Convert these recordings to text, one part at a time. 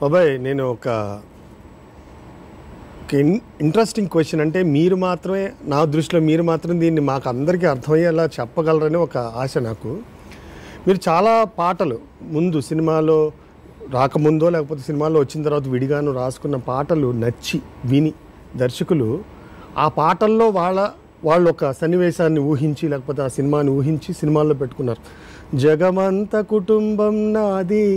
బాబాయ్ నేను ఒక ఇంట్రెస్టింగ్ క్వశ్చన్, అంటే మీరు మాత్రమే, నా దృష్టిలో మీరు మాత్రం దీన్ని మాకు అందరికీ అర్థమయ్యేలా చెప్పగలరని ఒక ఆశ నాకు. మీరు చాలా పాటలు ముందు సినిమాలో రాకముందో లేకపోతే సినిమాలో వచ్చిన తర్వాత విడిగాను రాసుకున్న పాటలు నచ్చి విని దర్శకులు ఆ పాటల్లో వాళ్ళు ఒక సన్నివేశాన్ని ఊహించి లేకపోతే ఆ సినిమాని ఊహించి సినిమాల్లో పెట్టుకున్నారు. జగమంత కుటుంబం నాది,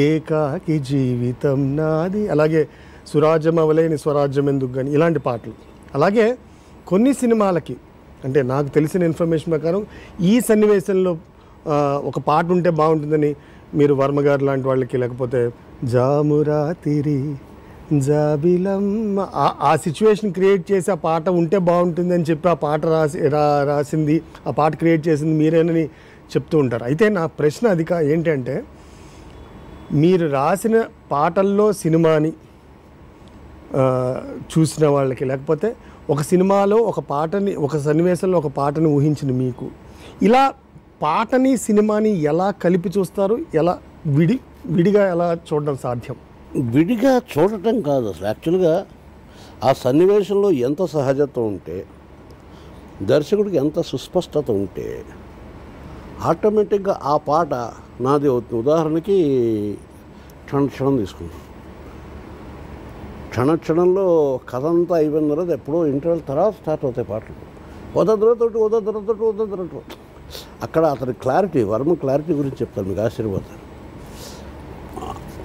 ఏకాకి జీవితం నాది, అలాగే సురాజ్యం అవలేని స్వరాజ్యం ఎందుకు కానీ ఇలాంటి పాటలు. అలాగే కొన్ని సినిమాలకి అంటే నాకు తెలిసిన ఇన్ఫర్మేషన్ ప్రకారం ఈ సన్నివేశంలో ఒక పాట ఉంటే బాగుంటుందని మీరు వర్మ గారు లాంటి వాళ్ళకి, లేకపోతే జామురాతిరి జాబిలమ్మ ఆ సిచ్యువేషన్ క్రియేట్ చేసి ఆ పాట ఉంటే బాగుంటుంది అని చెప్పి ఆ పాట రాసింది, ఆ పాట క్రియేట్ చేసింది మీరేనని చెప్తూ ఉంటారు. అయితే నా ప్రశ్న అది ఏంటంటే, మీరు రాసిన పాటల్లో సినిమాని చూసిన వాళ్ళకి, లేకపోతే ఒక సినిమాలో ఒక పాటని, ఒక సన్నివేశంలో ఒక పాటని ఊహించిన మీకు, ఇలా పాటని సినిమాని ఎలా కలిపి చూస్తారు, ఎలా విడిగా ఎలా చూడడం సాధ్యం? విడిగా చూడటం కాదు అసలు, యాక్చువల్గా ఆ సన్నివేశంలో ఎంత సహజత్వం ఉంటే, దర్శకుడికి ఎంత సుస్పష్టత ఉంటే ఆటోమేటిక్గా ఆ పాట నాది అవుతుంది. ఉదాహరణకి క్షణం తీసుకుందాం. క్షణంలో కథ అంతా అయిపోయిన తర్వాత ఎప్పుడో ఇంటర్వెల్ తర్వాత స్టార్ట్ అవుతాయి పాటలు. వదద్రతోటి అక్కడ అతని క్లారిటీ, వర్మ క్లారిటీ గురించి చెప్తాను, మీకు ఆశీర్వాదాలు.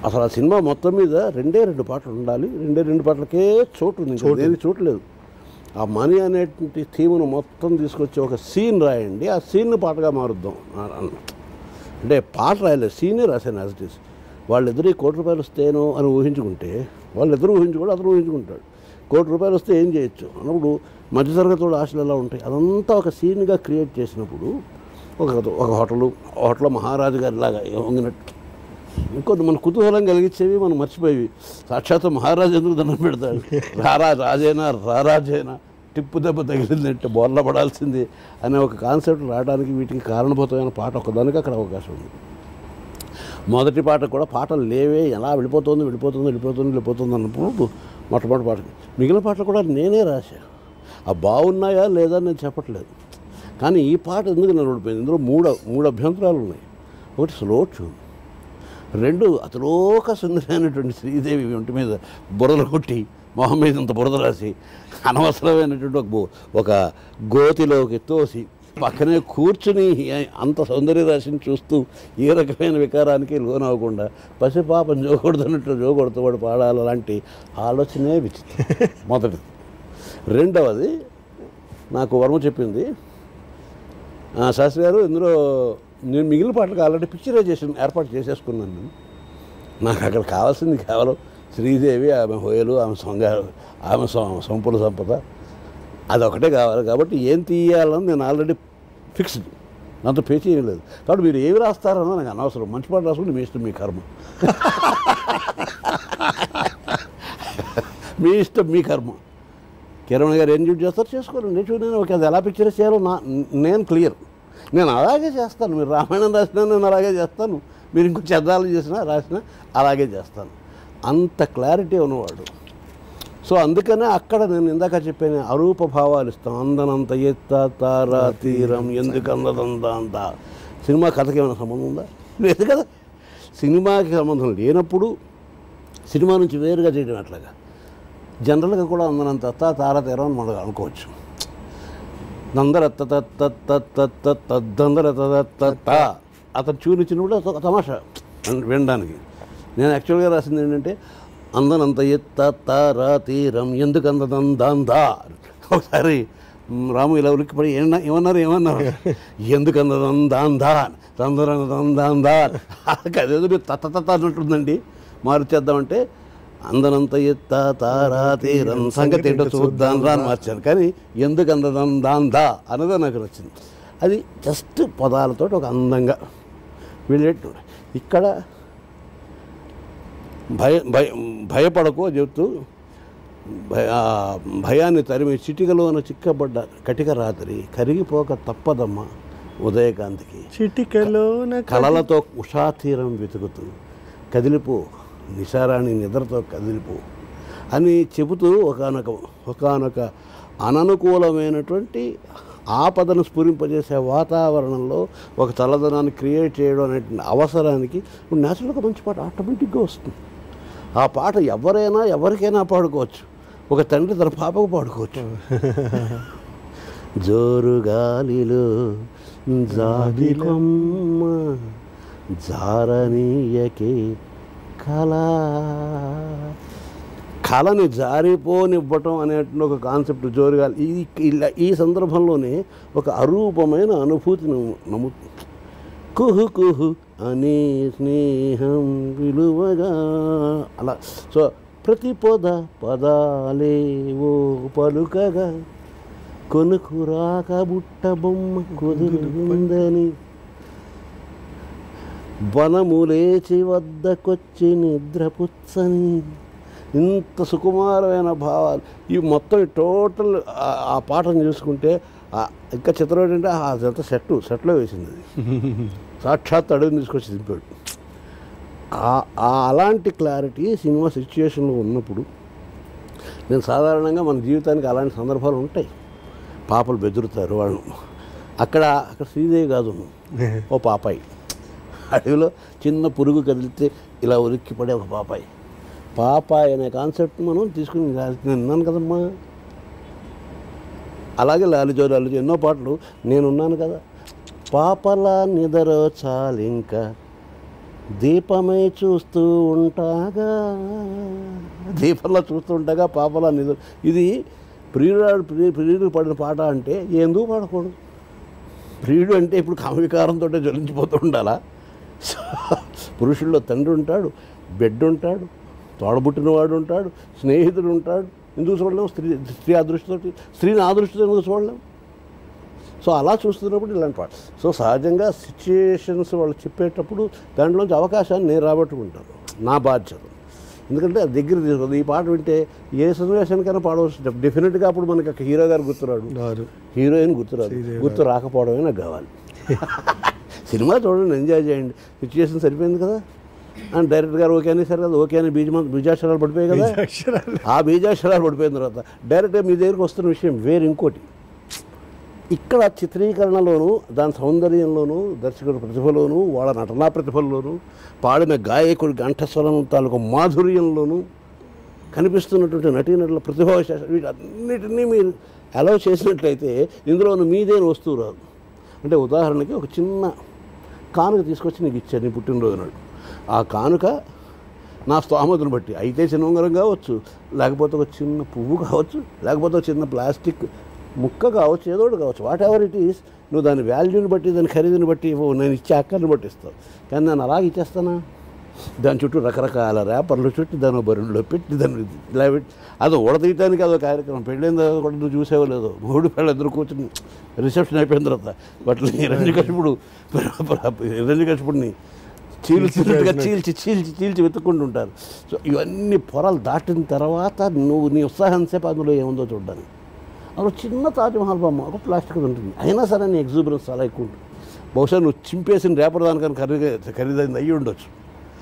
అసలు ఆ సినిమా మొత్తం మీద 2 పాటలు ఉండాలి, 2 పాటలకే చోటు ఉంది, ఏది చోటు లేదు. ఆ మనీ అనేటువంటి థీమ్ను మొత్తం తీసుకొచ్చి ఒక సీన్ రాయండి, ఆ సీన్ను పాటగా మారుద్దాం అంటే పాట రాయలేదు, సీనే రాశాను యాజ్ ఇట్ ఈస్. వాళ్ళిద్దరు ₹1,00,00,000 వస్తేనో అని ఊహించుకుంటే, వాళ్ళిద్దరూ ఊహించుకోడు, అతను ఊహించుకుంటాడు. ₹1,00,00,000 వస్తే ఏం చేయొచ్చు అన్నప్పుడు మధ్యతరగతి ఆశలు ఎలా ఉంటాయి, అదంతా ఒక సీన్గా క్రియేట్ చేసినప్పుడు ఒక హోటల్లో మహారాజు గారి లాగా వంగినట్టు ఇంకొంత మన కుతూహలం కలిగించేవి మనం మర్చిపోయేవి. సాక్షాత్తు మహారాజు ఎందుకు దండం పెడతాడు, రారాజైనా టిప్పు దెబ్బ తగిలిందంటే బోర్ల పడాల్సింది అనే ఒక కాన్సెప్ట్ రావడానికి వీటికి కారణభూతమైన పాట ఒకదానికి అక్కడ అవకాశం ఉంది. మొదటి పాట కూడా పాటలు లేవే, ఎలా వెళ్ళిపోతుంది అన్నప్పుడు మొట్టమొదటి పాట. మిగిలిన పాటలు కూడా నేనే రాశా. ఆ బాగున్నాయా లేదా నేను చెప్పట్లేదు, కానీ ఈ పాట ఎందుకు నిలబడిపోయింది, ఇందులో మూడు అభ్యంతరాలు ఉన్నాయి. ఒకటి స్లో ట్యూన్, 2 అతలోక సుందరైనటువంటి శ్రీదేవి ఒంటి మీద బురదలు కొట్టి మొహం మీద ఇంత బురద రాసి అనవసరమైనటువంటి ఒక గోతిలోకి తోసి పక్కనే కూర్చుని అంత సౌందర్య రాశిని చూస్తూ ఏ రకమైన వికారానికి లోనవ్వకుండా పసిపాపం జోగొడుతున్నట్టు జోగొడుతూ వాడు పాడాలి, అలాంటి ఆలోచనే విచిత్రం మొదటిది. రెండవది నాకు వర్మ చెప్పింది, శాస్త్రి గారు ఇందులో నేను మిగిలిన పాటలకు ఆల్రెడీ పిక్చరైజేషన్ ఏర్పాటు చేసేసుకున్నాను. నాకు అక్కడ కావాల్సింది కేవలం శ్రీదేవి, ఆమె హోయలు, ఆమె సంపద సంపద అదొకటే కావాలి. కాబట్టి ఏం తీయాలని నేను ఆల్రెడీ ఫిక్స్డ్, నాతో పే చేయలేదు. కాబట్టి మీరు ఏమి రాస్తారన్నా నాకు అనవసరం, మంచి పాట రాసుకుంటే మీ ఇష్టం, మీ కర్మ, మీ ఇష్టం, మీ కర్మ. కిరణ్ గారు ఏం డ్యూటీ చేస్తారో చేసుకోండి, నేను ఓకే, అది ఎలా పిక్చరైజ్ చేయాలో నేను క్లియర్, నేను అలాగే చేస్తాను. మీరు రామాయణం రాసినా నేను అలాగే చేస్తాను, మీరు ఇంకో చద్దాలు చేసినా రాసినా అలాగే చేస్తాను. అంత క్లారిటీ ఉన్నవాడు. సో అందుకనే అక్కడ నేను ఇందాక చెప్పాను, అరూప భావాలు ఇస్తాం. అందనంత ఎత్త తారా తీరం ఎందుకు అందదంతా. సినిమా కథకి ఏమైనా సంబంధం ఉందా? లేదు కదా. సినిమాకి సంబంధం లేనప్పుడు సినిమా నుంచి వేరుగా చేయడం అట్లాగా. జనరల్గా కూడా అందనంత తారా తీరం అని మనం అనుకోవచ్చు. అతను చూనిచ్చినప్పుడు తమాషా వినడానికి. నేను యాక్చువల్గా రాసింది ఏంటంటే, అందనంత ఎత్త తారా తీరం ఎందుకు అందదందా. ఒకసారి రాము ఇలా ఉలిక్కిపడి ఏమన్నారు ఎందుకు అందదందా అదేదో తత్త అన్నట్టుందండి, మార్చేద్దామంటే అందనంత ఎత్త తారా తీరం సంగతి ఏంటో చూద్దాం రా అని మార్చాను. కానీ ఎందుకు అందదందా అన్నదే నాకు నచ్చింది. అది జస్ట్ పదాలతో ఒక అందంగా వెళ్ళేట్టు. ఇక్కడ భయపడకో చెబుతూ భయాన్ని తరిమి చిటికలోన చిక్కబడ్డ కటిక రాత్రి కరిగిపోక తప్పదమ్మ ఉదయకాంతికి చిటికలోన కళలతో ఉషాతీరం వెతుకుతూ కదిలిపో నిశారాణి నిద్రతో కదిలిపో అని చెబుతూ ఒకానొక అననుకూలమైనటువంటి ఆపదను స్ఫురింపజేసే వాతావరణంలో ఒక చల్లదనాన్ని క్రియేట్ చేయడం అనే అవసరానికి నేచురల్గా మంచి పాట ఆటోమేటిక్గా వస్తుంది. ఆ పాట ఎవరికైనా పాడుకోవచ్చు. ఒక తండ్రి తన పాపకు పాడుకోవచ్చు. జోరు గాలిలో జాబిలమ్మ జారనీయకే కళని జారిపోనివ్వటం అనేటువంటి ఒక కాన్సెప్ట్ జోరుగా ఈ సందర్భంలోనే ఒక అరూపమైన అనుభూతిని కుహు కుహు అనే స్నేహం విలువగా అలా. సో ప్రతి పదాలేవో పలుకగా కొనుకురాక బుట్ట బొమ్మ కుదురుందని వనములేచి వద్దకొచ్చి నిద్రపుచ్చని ఇంత సుకుమారమైన భావాలు ఈ మొత్తం టోటల్ ఆ పాటను చూసుకుంటే ఇంకా చిత్రం ఏంటంటే అదంతా సెట్లో వేసింది. అది సాక్షాత్ అడుగుని తీసుకొచ్చి దింపాడు. అలాంటి క్లారిటీ సినిమా సిచ్యుయేషన్లో ఉన్నప్పుడు నేను సాధారణంగా మన జీవితానికి అలాంటి సందర్భాలు ఉంటాయి. పాపలు బెదురుతారు వాళ్ళు. అక్కడ శ్రీదేవి కాదు, ఓ పాపాయి. అడవిలో చిన్న పురుగు కదిలితే ఇలా ఉలిక్కి పడే ఒక పాపాయి అనే కాన్సెప్ట్ మనం తీసుకుని విన్నాను కదమ్మా. అలాగే లాలిజో ఎన్నో పాటలు నేనున్నాను కదా. పాపలా నిదరో చాలింకా దీపమై చూస్తూ ఉంటాగా, దీపంలో చూస్తూ ఉంటాగా పాపలా నిద్ర. ఇది ప్రియుడు పడిన పాట అంటే ఎందుకు పాడకూడదు? ప్రియుడు అంటే ఇప్పుడు కామవికారంతో జ్వలించిపోతూ ఉండాలా? పురుషుల్లో తండ్రి ఉంటాడు, బిడ్డ ఉంటాడు, తోడబుట్టినవాడు ఉంటాడు, స్నేహితుడు ఉంటాడు. ఎందుకు చూడలేము? స్త్రీ అదృష్టితోటి, స్త్రీని ఆదృష్టితో ఎందుకు చూడలేము? సో అలా చూస్తున్నప్పుడు ఇలాంటి పాట. సో సహజంగా సిచ్యుయేషన్స్ వాళ్ళు చెప్పేటప్పుడు దాంట్లోంచి అవకాశాన్ని నేను రాబట్టుకుంటాను, నా బాధ్యత. ఎందుకంటే అది దగ్గర తీసుకోదు. ఈ పాట వింటే ఏ సన్నివేశానికైనా పాడవచ్చు. డెఫినెట్గా అప్పుడు మనకి ఒక హీరో గారు గుర్తురాడు, హీరోయిన్ గుర్తు రాకపోవడమే నాకు కావాలి. సినిమా చూడండి, ఎంజాయ్ చేయండి, సిచ్యుయేషన్ సరిపోయింది కదా అని డైరెక్టర్ గారు ఓకే అనేసారు కదా. ఓకే అని బీజాక్షరాలు పడిపోయాయి కదా. ఆ బీజాక్షరాలు పడిపోయిన తర్వాత డైరెక్ట్గా మీ దగ్గరికి వస్తున్న విషయం వేరు ఇంకోటి. ఇక్కడ చిత్రీకరణలోనూ దాని సౌందర్యంలోనూ దర్శకుడి ప్రతిభలోనూ వాళ్ళ నటనా ప్రతిభల్లోనూ పాడిన గాయకుడి కంఠస్వరం తాలూకు మాధుర్యంలోనూ కనిపిస్తున్నటువంటి నటీనటుల ప్రతిభా విశేషాలు వీటన్నిటినీ మీరు అలౌ చేసినట్లయితే ఇందులోనూ మీదేని వస్తువు రాదు. అంటే ఉదాహరణకి ఒక చిన్న కానుక తీసుకొచ్చి నీకు ఇచ్చాను నీ పుట్టినరోజు నాడు. ఆ కానుక నా స్తోమతను బట్టి అయితే చిన్న ఉంగరం కావచ్చు, లేకపోతే ఒక చిన్న పువ్వు కావచ్చు, లేకపోతే ఒక చిన్న ప్లాస్టిక్ ముక్క కావచ్చు, ఏదో ఒకటి కావచ్చు. వాట్ ఎవర్ ఇట్ ఈస్, నువ్వు దాని వాల్యూని బట్టి, దాని ఖరీదుని బట్టి నేను ఇచ్చే అక్కర్ని బట్టి ఇస్తావు. కానీ నేను అలాగే ఇచ్చేస్తానా? దాని చుట్టూ రకరకాల ర్యాపర్లు చుట్టి దాని బరువులో పెట్టి దాన్ని ఇలా పెట్టి అది ఊడతీయటానికి అదో కార్యక్రమం. పెళ్ళైన తర్వాత కూడా నువ్వు చూసేవో లేదో, మూడు పేళ్ళు ఎదురు కూర్చుని రిసెప్షన్ అయిపోయిన తర్వాత బట్లు హిరణ్యకశిపుడిని చీల్చినట్టుగా చీల్చి వెతుక్కుంటూ ఉంటారు. సో ఇవన్నీ పొరలు దాటిన తర్వాత నువ్వు నీ ఉత్సాహం సేపు అందులో ఏముందో చూడడానికి. అక్కడ చిన్న తాజ్మహల్ బొమ్మ ఒక ప్లాస్టిక్ ఉంటుంది, అయినా సరే నీ ఎగ్జూబరెన్స్ చాలా ఎక్కువ ఉంటుంది. బహుశా నువ్వు చింపేసిన రేపటి దానికన్నా ఖరీదైంది అయ్యి ఉండొచ్చు.